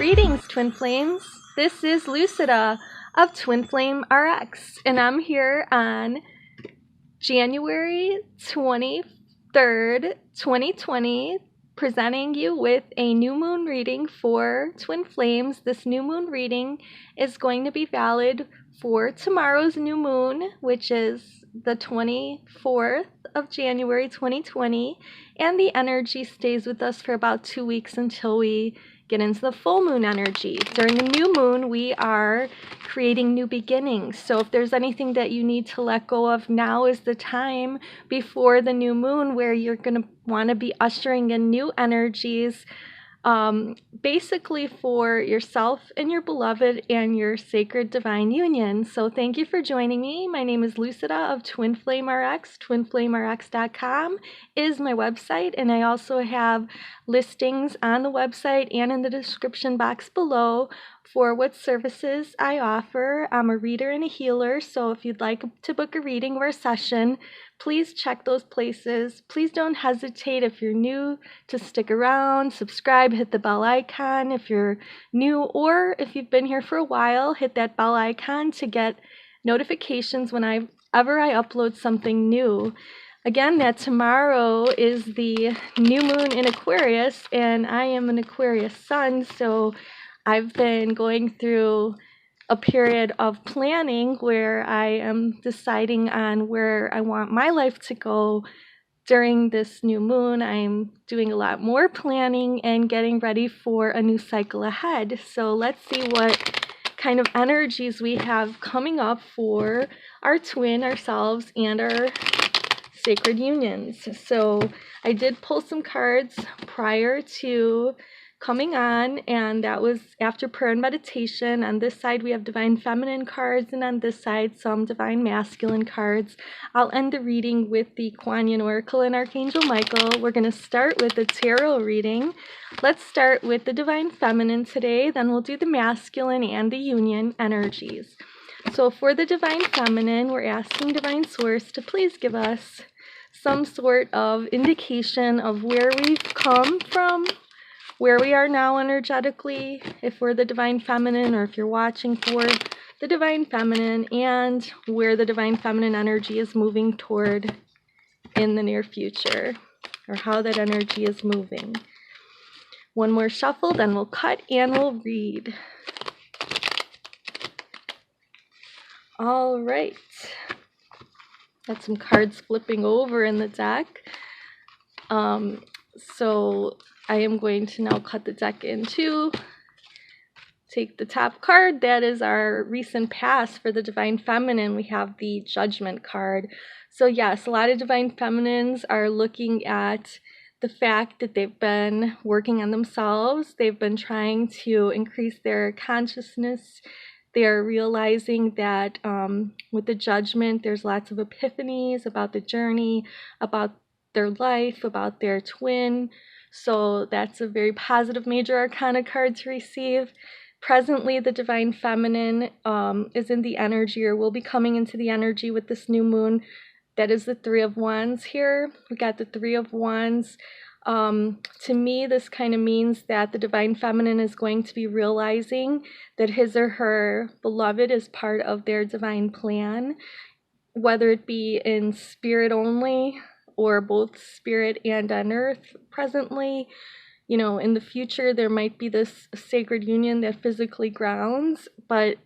Greetings, Twin Flames. This is Lucida of Twin Flame RX, and I'm here on January 23rd, 2020, presenting you with a new moon reading for Twin Flames. This new moon reading is going to be valid for tomorrow's new moon, which is the 24th of January 2020, and the energy stays with us for about 2 weeks until we get into the full moon energy. During the new moon, we are creating new beginnings. So if there's anything that you need to let go of, now is the time before the new moon where you're going to want to be ushering in new energies, basically for yourself and your beloved and your sacred divine union. So thank you for joining me. My name is Lucida of Twin Flame RX. TwinFlameRx.com is my website, and I also have listings on the website and in the description box below for what services I offer. I'm a reader and a healer, so if you'd like to book a reading or a session, please check those places. Please don't hesitate if you're new to stick around, subscribe, hit the bell icon if you're new, or if you've been here for a while, hit that bell icon to get notifications whenever I upload something new. Again, that tomorrow is the new moon in Aquarius, and I am an Aquarius sun, so I've been going through a period of planning where I am deciding on where I want my life to go during this new moon. I'm doing a lot more planning and getting ready for a new cycle ahead. So let's see what kind of energies we have coming up for our twin, ourselves, and our sacred unions. So I did pull some cards prior to coming on, and that was after prayer and meditation. On this side we have divine feminine cards, and on this side some divine masculine cards. I'll end the reading with the Kuan Oracle and Archangel Michael. We're going to start with the tarot reading. Let's start with the divine feminine today, then we'll do the masculine and the union energies. So for the divine feminine, we're asking divine source to please give us some sort of indication of where we've come from, where we are now energetically, if we're the divine feminine, or if you're watching for the divine feminine, and where the divine feminine energy is moving toward in the near future, or how that energy is moving. One more shuffle, then we'll cut and we'll read. All right. Got some cards flipping over in the deck. So I am going to now cut the deck in two. Take the top card. That is our recent past for the divine feminine. We have the Judgment card. So yes, a lot of divine feminines are looking at the fact that they've been working on themselves. They've been trying to increase their consciousness. They're realizing that with the Judgment, there's lots of epiphanies about the journey, about their life, about their twin. So that's a very positive major arcana card to receive. Presently, the divine feminine is in the energy, or will be coming into the energy with this new moon. That is the Three of Wands here. We got the Three of Wands. To me, this kind of means that the divine feminine is going to be realizing that his or her beloved is part of their divine plan, whether it be in spirit only, or both spirit and on earth presently. You know, in the future, there might be this sacred union that physically grounds, but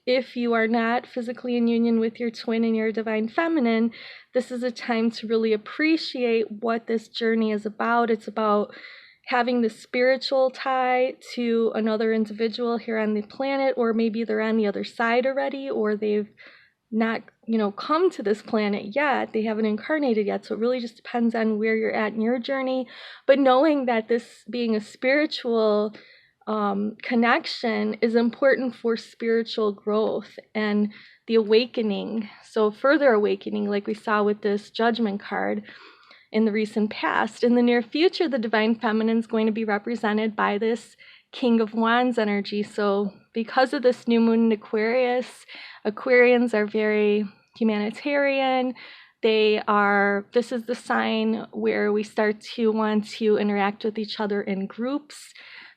if you are not physically in union with your twin and your divine feminine, this is a time to really appreciate what this journey is about. It's about having the spiritual tie to another individual here on the planet, or maybe they're on the other side already, or they've not, come to this planet yet. They haven't incarnated yet. So it really just depends on where you're at in your journey. But knowing that this being a spiritual connection is important for spiritual growth and the awakening. So further awakening, like we saw with this Judgment card in the recent past. In the near future, the divine feminine is going to be represented by this King of Wands energy. So because of this new moon in Aquarius, Aquarians are very humanitarian. This is the sign where we start to want to interact with each other in groups.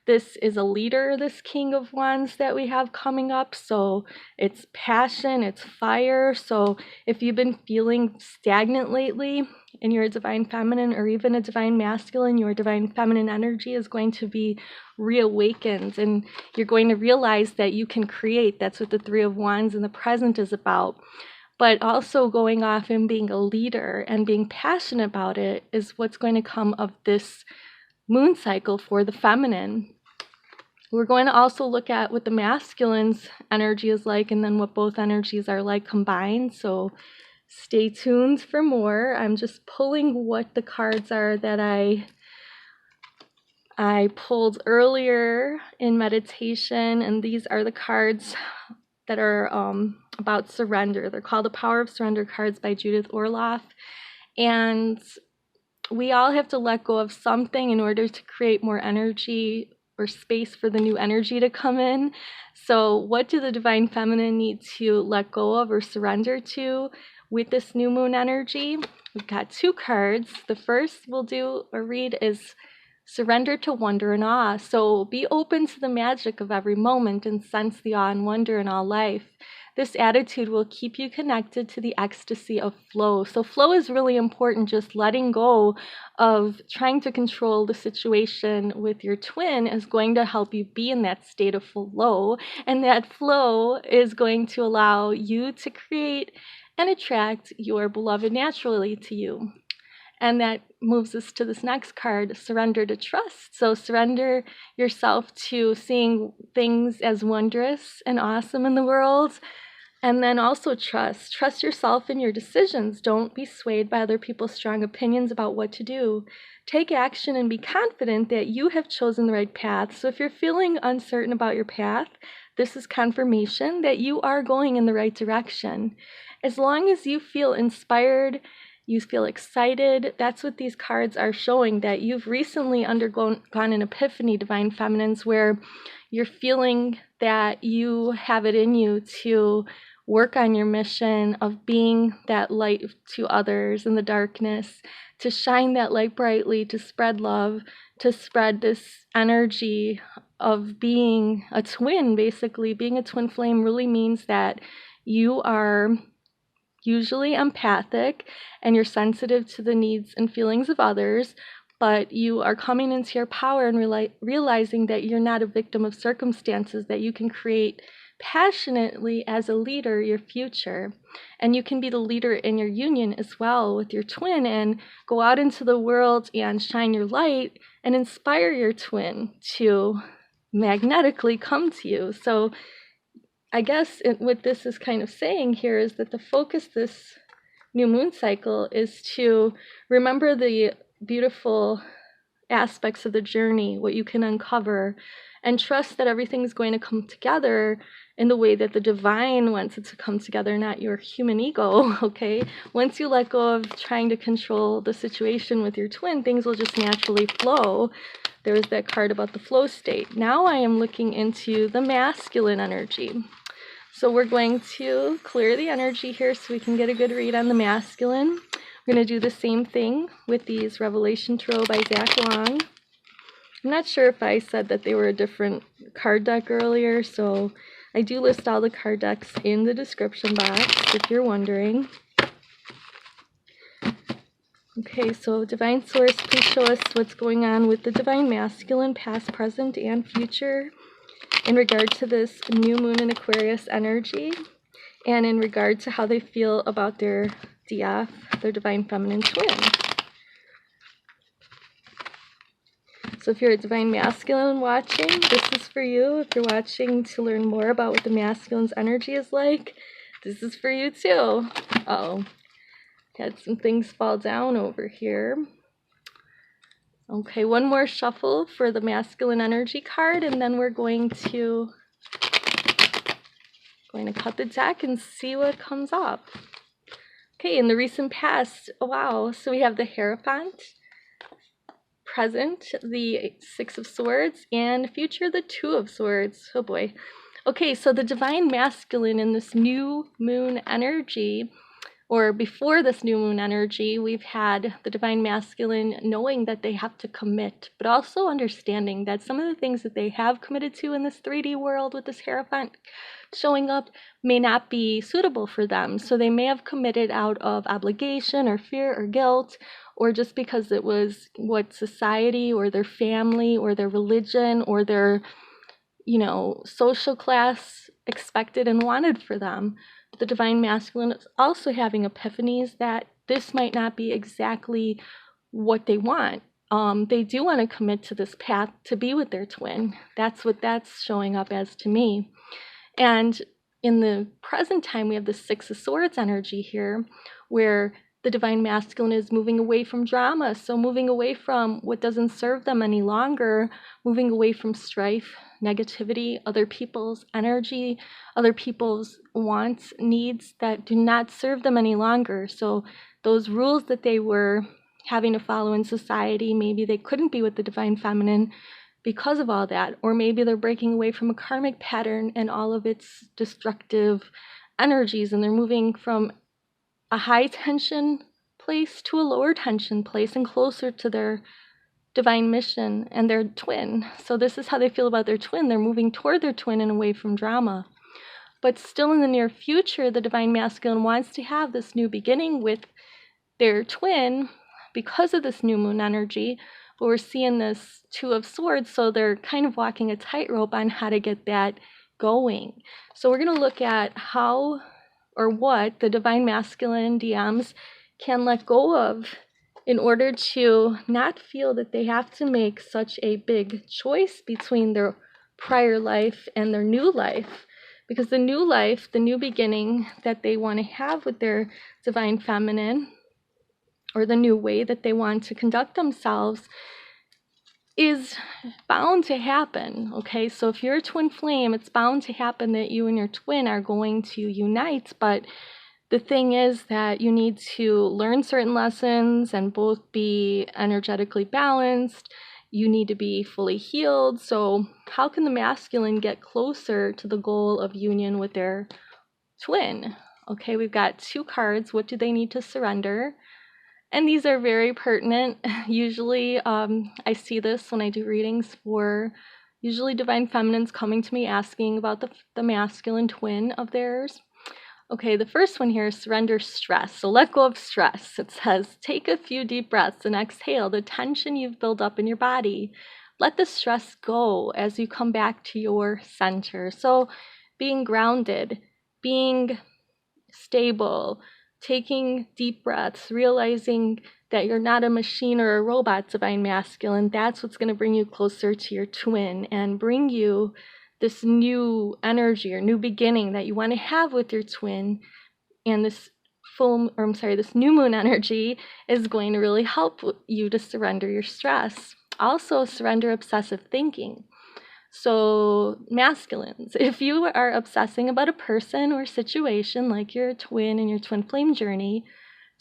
This is a leader, this King of Wands that we have coming up. So it's passion, it's fire. So if you've been feeling stagnant lately and you're a divine feminine or even a divine masculine, your divine feminine energy is going to be reawakened, and you're going to realize that you can create. That's what the Three of Wands in the present is about. But also going off and being a leader and being passionate about it is what's going to come of this moon cycle for the feminine. We're going to also look at what the masculine's energy is like, and then what both energies are like combined. So stay tuned for more. I'm just pulling what the cards are that I pulled earlier in meditation, and these are the cards that are about surrender. They're called the Power of Surrender cards by Judith Orloff. And we all have to let go of something in order to create more energy or space for the new energy to come in. So what do the divine feminine need to let go of or surrender to with this new moon energy? We've got two cards. The first we'll do or read is surrender to wonder and awe. So be open to the magic of every moment and sense the awe and wonder in all life. This attitude will keep you connected to the ecstasy of flow. So flow is really important. Just letting go of trying to control the situation with your twin is going to help you be in that state of flow. And that flow is going to allow you to create and attract your beloved naturally to you. And that moves us to this next card, surrender to trust. So surrender yourself to seeing things as wondrous and awesome in the world. And then also trust. Trust yourself in your decisions. Don't be swayed by other people's strong opinions about what to do. Take action and be confident that you have chosen the right path. So if you're feeling uncertain about your path, this is confirmation that you are going in the right direction. As long as you feel inspired, you feel excited, that's what these cards are showing, that you've recently undergone an epiphany, divine feminines, where you're feeling that you have it in you to work on your mission of being that light to others in the darkness, to shine that light brightly, to spread love, to spread this energy of being a twin. Basically, being a twin flame really means that you are usually empathic and you're sensitive to the needs and feelings of others, but you are coming into your power and realizing that you're not a victim of circumstances, that you can create passionately as a leader your future. And you can be the leader in your union as well with your twin and go out into the world and shine your light and inspire your twin to magnetically come to you. So I guess what this is kind of saying here is that the focus this new moon cycle is to remember the beautiful aspects of the journey, what you can uncover, and trust that everything's going to come together in the way that the divine wants it to come together, not your human ego, okay? Once you let go of trying to control the situation with your twin, things will just naturally flow. There was that card about the flow state. Now I am looking into the masculine energy. So we're going to clear the energy here so we can get a good read on the masculine. We're going to do the same thing with these Revelation Tarot by Wang. I'm not sure if I said that they were a different card deck earlier, so I do list all the card decks in the description box if you're wondering. Okay, so Divine Source, please show us what's going on with the Divine Masculine, past, present, and future in regard to this new moon in Aquarius energy, and in regard to how they feel about their DF, their Divine Feminine twin. So if you're a Divine Masculine watching, this is for you. If you're watching to learn more about what the masculine's energy is like, this is for you too. Uh-oh. Had some things fall down over here. Okay, one more shuffle for the masculine energy card, and then we're going to cut the deck and see what comes up. Okay, in the recent past, wow, so we have the Hierophant, present, the Six of Swords, and future, the Two of Swords. Oh boy. Okay, so the Divine Masculine in this new moon energy or before this new moon energy, we've had the divine masculine knowing that they have to commit, but also understanding that some of the things that they have committed to in this 3D world with this Hierophant showing up may not be suitable for them. So they may have committed out of obligation or fear or guilt, or just because it was what society or their family or their religion or their, social class expected and wanted for them. The divine masculine is also having epiphanies that this might not be exactly what they want. They do want to commit to this path to be with their twin. That's what that's showing up as to me. And in the present time, we have the Six of Swords energy here, where the divine masculine is moving away from drama. So moving away from what doesn't serve them any longer, moving away from strife, negativity, other people's energy, other people's wants, needs that do not serve them any longer. So those rules that they were having to follow in society, maybe they couldn't be with the divine feminine because of all that, or maybe they're breaking away from a karmic pattern and all of its destructive energies, and they're moving from a high tension place to a lower tension place and closer to their divine mission and their twin. So this is how they feel about their twin. They're moving toward their twin and away from drama. But still in the near future, the divine masculine wants to have this new beginning with their twin because of this new moon energy. But we're seeing this Two of Swords, so they're kind of walking a tightrope on how to get that going. So we're going to look at how or what the divine masculine DMs can let go of in order to not feel that they have to make such a big choice between their prior life and their new life. Because the new life, the new beginning that they want to have with their divine feminine, or the new way that they want to conduct themselves, is bound to happen, okay? So if you're a twin flame, it's bound to happen that you and your twin are going to unite, but the thing is that you need to learn certain lessons and both be energetically balanced. You need to be fully healed. So how can the masculine get closer to the goal of union with their twin? Okay, we've got two cards. What do they need to surrender? And these are very pertinent. Usually I see this when I do readings for usually divine feminines coming to me asking about the masculine twin of theirs. Okay, the first one here is surrender stress. So let go of stress. It says, take a few deep breaths and exhale the tension you've built up in your body. Let the stress go as you come back to your center. So being grounded, being stable, taking deep breaths, realizing that you're not a machine or a robot, divine masculine, that's what's going to bring you closer to your twin and bring you this new energy or new beginning that you want to have with your twin. And this this new moon energy is going to really help you to surrender your stress. Also, surrender obsessive thinking. So masculines, if you are obsessing about a person or situation like your twin and your twin flame journey,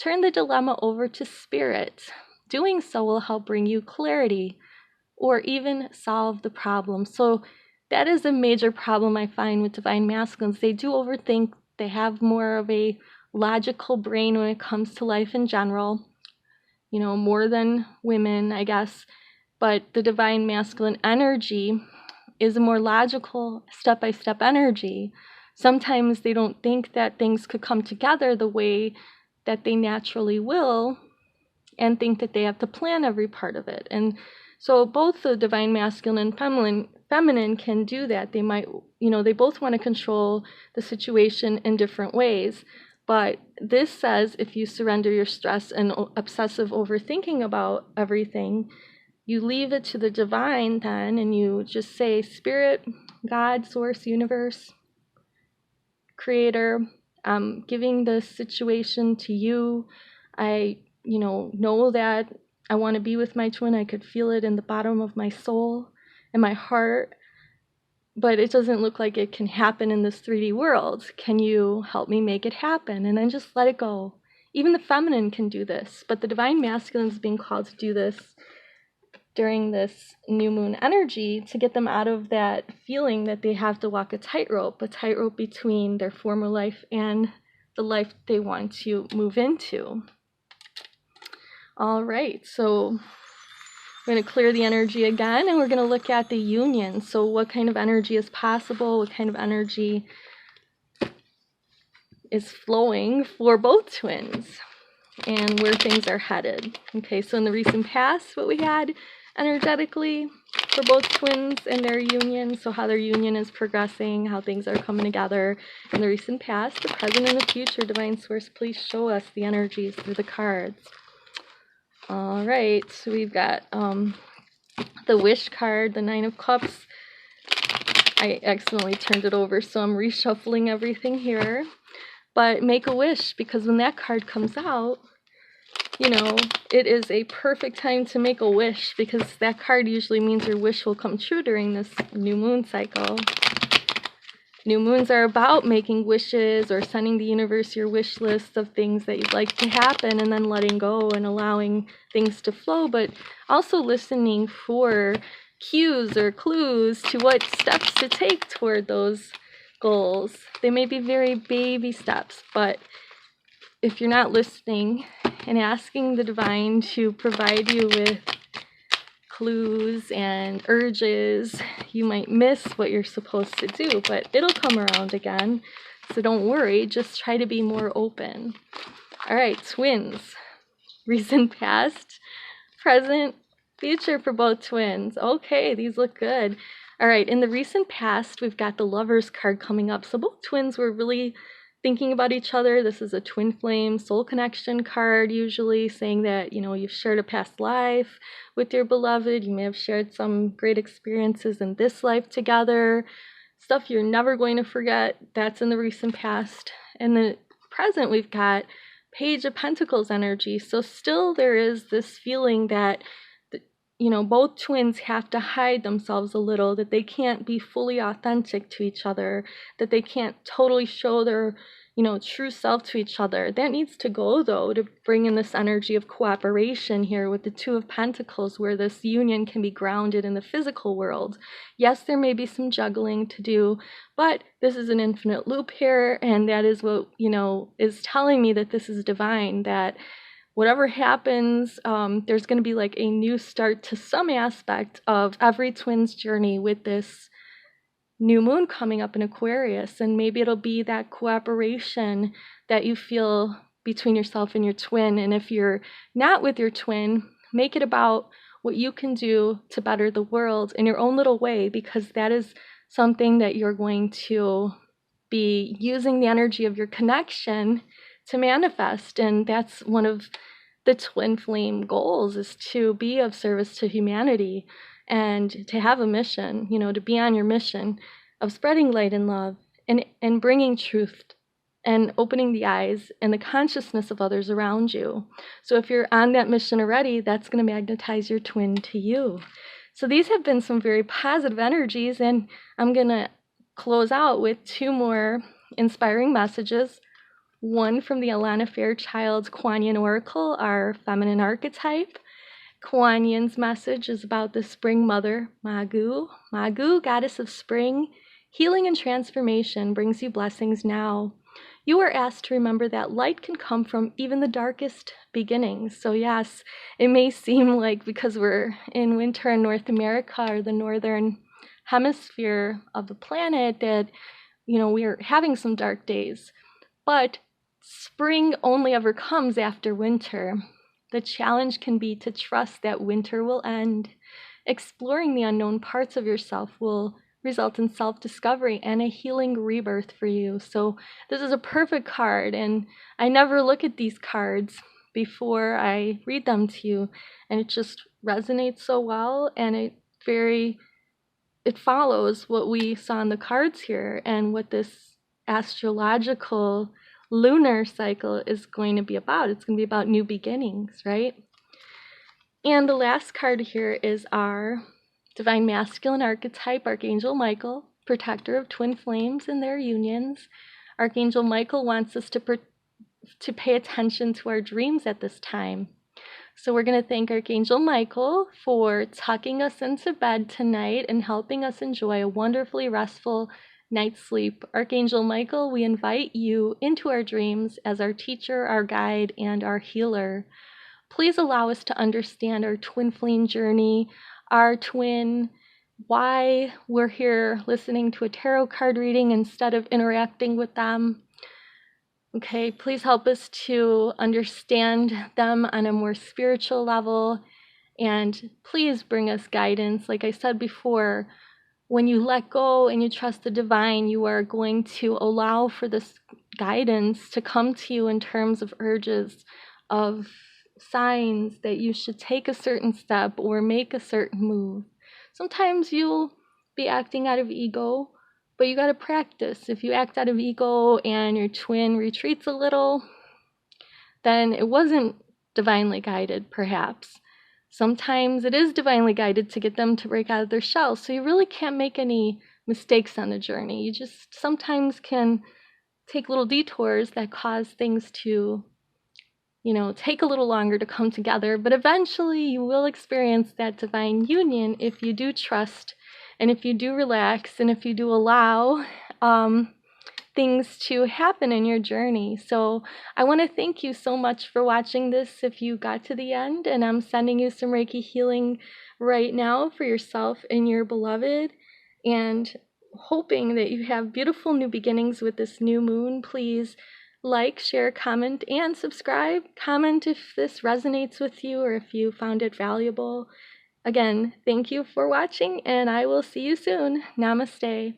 turn the dilemma over to spirit. Doing so will help bring you clarity or even solve the problem. So that is a major problem I find with divine masculines. They do overthink. They have more of a logical brain when it comes to life in general, more than women, I guess. But the divine masculine energy is a more logical, step-by-step energy. Sometimes they don't think that things could come together the way that they naturally will and think that they have to plan every part of it. And so both the divine masculine and feminine can do that. They might, they both want to control the situation in different ways. But this says if you surrender your stress and obsessive overthinking about everything, you leave it to the divine then, and you just say, Spirit, God, Source, Universe, Creator, I'm giving this situation to you. I, know that I want to be with my twin. I could feel it in the bottom of my soul and my heart, but it doesn't look like it can happen in this 3D world. Can you help me make it happen? And then just let it go. Even the feminine can do this, but the divine masculine is being called to do this during this new moon energy to get them out of that feeling that they have to walk a tightrope between their former life and the life they want to move into. All right, so we're going to clear the energy again, and we're going to look at the union. So what kind of energy is possible? What kind of energy is flowing for both twins? And where things are headed. Okay, so in the recent past, what we had energetically for both twins and their union, so how their union is progressing, how things are coming together in the recent past, the present, and the future. Divine Source, please show us the energies through the cards. All right, so we've got the Wish card, the Nine of Cups. I accidentally turned it over, so I'm reshuffling everything here. But make a wish, because when that card comes out, you know, it is a perfect time to make a wish, because that card usually means your wish will come true during this new moon cycle. New moons are about making wishes or sending the universe your wish list of things that you'd like to happen, and then letting go and allowing things to flow, but also listening for cues or clues to what steps to take toward those goals. They may be very baby steps, but if you're not listening and asking the divine to provide you with clues and urges, you might miss what you're supposed to do, but it'll come around again. So don't worry, just try to be more open. All right, twins. Recent past, present, future for both twins. Okay, these look good. All right, in the recent past, we've got the Lovers card coming up. So both twins were really thinking about each other. This is a twin flame soul connection card, usually saying that, you know, you've shared a past life with your beloved. You may have shared some great experiences in this life together. Stuff you're never going to forget. That's in the recent past. In the present, we've got Page of Pentacles energy. So still there is this feeling that, you know, both twins have to hide themselves a little, that they can't be fully authentic to each other, that they can't totally show their, you know, true self to each other. That needs to go, though, to bring in this energy of cooperation here with the Two of Pentacles, where this union can be grounded in the physical world. Yes, there may be some juggling to do, but this is an infinite loop here, and that is what, you know, is telling me that this is divine, that whatever happens, there's going to be like a new start to some aspect of every twin's journey with this new moon coming up in Aquarius. And maybe it'll be that cooperation that you feel between yourself and your twin. And if you're not with your twin, make it about what you can do to better the world in your own little way, because that is something that you're going to be using the energy of your connection to manifest. And that's one of the twin flame goals, is to be of service to humanity and to have a mission, you know, to be on your mission of spreading light and love and bringing truth and opening the eyes and the consciousness of others around you. So if you're on that mission already, that's going to magnetize your twin to you. So these have been some very positive energies, and I'm going to close out with two more inspiring messages. One from the Alana Fairchild's Kuan Oracle, our feminine archetype. Kuan Yin's message is about the spring mother, Magu. Magu, goddess of spring, healing and transformation, brings you blessings now. You are asked to remember that light can come from even the darkest beginnings. So yes, it may seem like because we're in winter in North America, or the northern hemisphere of the planet, that, you know, we're having some dark days. But spring only ever comes after winter. The challenge can be to trust that winter will end. Exploring the unknown parts of yourself will result in self-discovery and a healing rebirth for you. So this is a perfect card, and I never look at these cards before I read them to you, and it just resonates so well, and it follows what we saw in the cards here and what this astrological lunar cycle is going to be about. It's going to be about new beginnings, right? And the last card here is our divine masculine archetype, Archangel Michael, protector of twin flames and their unions. Archangel Michael wants us to pay attention to our dreams at this time. So we're going to thank Archangel Michael for tucking us into bed tonight and helping us enjoy a wonderfully restful night's sleep. Archangel Michael, we invite you into our dreams as our teacher, our guide, and our healer. Please allow us to understand our twin flame journey, our twin, why we're here listening to a tarot card reading instead of interacting with them. Okay, please help us to understand them on a more spiritual level, and please bring us guidance. Like I said before, when you let go and you trust the divine, you are going to allow for this guidance to come to you in terms of urges, of signs that you should take a certain step or make a certain move. Sometimes you'll be acting out of ego, but you got to practice. If you act out of ego and your twin retreats a little, then it wasn't divinely guided, perhaps. Sometimes it is divinely guided to get them to break out of their shell, so you really can't make any mistakes on the journey. You just sometimes can take little detours that cause things to, take a little longer to come together, but eventually you will experience that divine union if you do trust, and if you do relax, and if you do allow things to happen in your journey. So I want to thank you so much for watching this if you got to the end, and I'm sending you some Reiki healing right now for yourself and your beloved, and hoping that you have beautiful new beginnings with this new moon. Please like, share, comment, and subscribe. Comment if this resonates with you or if you found it valuable. Again, thank you for watching, and I will see you soon. Namaste.